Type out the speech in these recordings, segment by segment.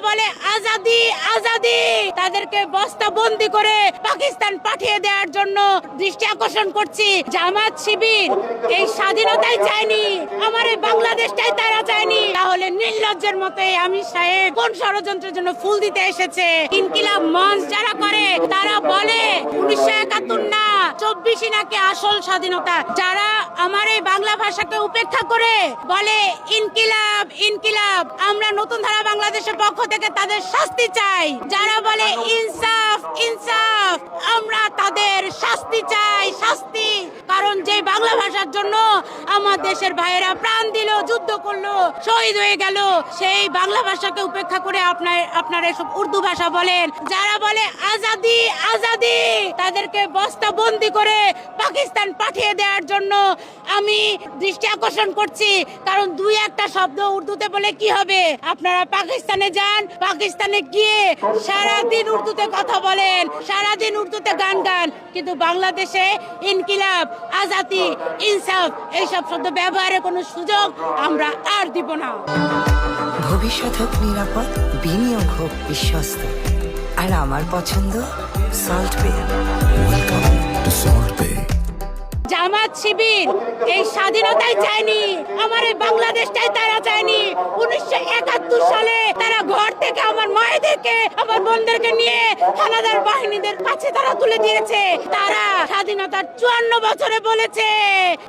বলে আজাদি আজাদি তাদেরকে বস্তাবন্দি করে পাকিস্তান পাঠিয়ে দেওয়ার জন্য দৃষ্টি আকর্ষণ করছি। জামাত শিবির এই স্বাধীনতাই চায়নি, আমার এই বাংলাদেশটাই তারা চায়নি। তাহলে নির্লজ্জের মতো আমির সাহেব কোন ষড়যন্ত্রের জন্য ফুল দিতে এসেছে? ইনকিলাব মঞ্চ যারা করে তারা বলে 1971 না 24 নাকি আসল স্বাধীনতা। যারা আমার এই বাংলা ভাষাকে উপেক্ষা করে বলে ইনকিলাব ইনকিলাব, আমরা নতুন ধারা বাংলাদেশের পক্ষ থেকে তাদের শাস্তি চাই। যারা বলে ইনসাফ ইনসাফ, আমরা তাদের শাস্তি চাই, শাস্তি। কারণ যে বাংলা ভাষার জন্য আমার দেশের ভাইয়েরা প্রাণ দিল, যুদ্ধ করলো, শহীদ হয়ে গেল, সেই বাংলা ভাষাকে উপেক্ষা করে আপনারা এসব উর্দু ভাষা বলেন। যারা বলে আজাদি আজাদি তাদেরকে বস্তাবন্দি করে পাকিস্তান পাঠিয়ে দেওয়ার জন্য আমি দৃষ্টি আকর্ষণ করছি। কারণ দুই একটা শব্দ উর্দুতে বলে কি হবে? আপনারা পাকিস্তানে যান, পাকিস্তানে গিয়ে সারাদিন উর্দুতে কথা বলেন, সারাদিন উর্দুতে গান গান, কিন্তু বাংলাদেশে ইনকিলাব আজাদি ইনসাফ এইসব শব্দ ব্যবহারের কোনো সুযোগ আমরা আর দিব না। ভবিষ্যৎ হোক নিরাপদ, বিনিয়োগ হোক বিশ্বস্ত, আর আমার পছন্দ সল্ট বে। জামাত শিবির এই স্বাধীনতাই চায়নি, আমার এই বাংলাদেশটাই তারা চায়নি। 1971 সালে তারা ঘর থেকে আমার মায়েদেরকে, আমার বোনদেরকে নিয়ে হানাদার বাহিনীদের কাছে তারা তুলে দিয়েছে। তারা স্বাধীনতার 54 বছরে বলেছে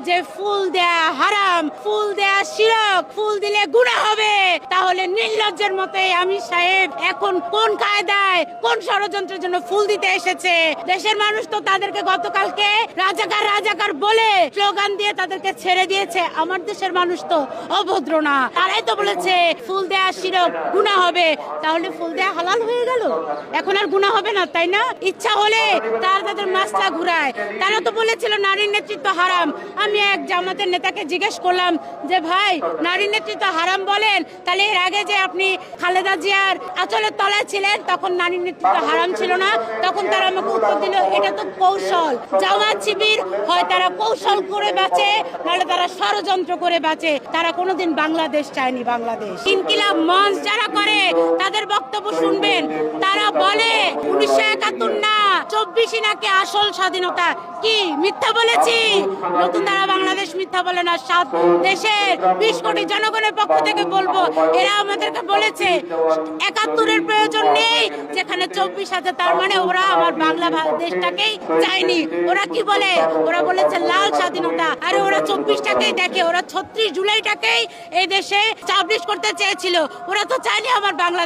যে ফুল দেয়া হারাম, ফুল দেয়া শিরক, ফুল দিলে গুনাহ হবে। তাহলে নির্লজ্জের মতো আমির সাহেব এখন কোন কায়দায়, কোন ষড়যন্ত্রের জন্য ফুল দিতে এসেছে? দেশের মানুষ তো তাদেরকে গতকালকে রাজাকার রাজাকার বলে স্লোগান দিয়ে তাদেরকে ছেড়ে দিয়েছে। আমার দেশের মানুষ তো অভদ্র না, তারাই তো বলেছে ফুল দেয়া শিরক, গুনাহ হবে। তাহলে ফুল দেয়া হালাল হয়ে গেল, এখন আর গুনাহ হবে না, তাই না? ইচ্ছা হলে তারা তাদের মাসলা ঘুরায়। তারা তো বলেছিল নারীর নেতৃত্ব হারাম। আমি এক জামাতের নেতাকে জিজ্ঞেস করলাম যে ভাই, নারীর নেতৃত্ব হারাম বলেন, তাহলে এর আগে যে আপনি খালেদা জিয়ার আঁচলের তলায় ছিলেন তখন নারীর নেতৃত্ব হারাম ছিল না? তখন তারা আমাকে উত্তর দিল এটা তো কৌশল। জামাত শিবির হয় তারা কৌশল করে বাঁচে, নাহলে তারা ষড়যন্ত্র করে বাঁচে। তারা কোনোদিন বাংলাদেশ চায়নি, বাংলাদেশ। ইনকিলাব মঞ্চ যারা করে তাদের বক্তব্য শুনবেন, তারা বলে 1971 না 24 নাকি আসল স্বাধীনতা। কি মিথ্যা বলেছি? নতুন ধারা বাংলাদেশ মিথ্যা বলে না। দেশের 20 কোটি জনগণের পক্ষ থেকে বলবো, এরা আমাদেরকে বলেছে 71-এর প্রয়োজন নেই, যেখানে 24 আছে, তার মানে ওরা আমার বাংলা দেশটাকেই চায়নি। ওরা কি বলে? ওরা বলেছে লাল স্বাধীনতা। আরে ওরা 24টাকেই দেখে, ওরা 36 জুলাইটাকেই এই দেশে স্টাবলিশ করতে চেয়েছিল। ওরা তো চায়নি আমার বাংলা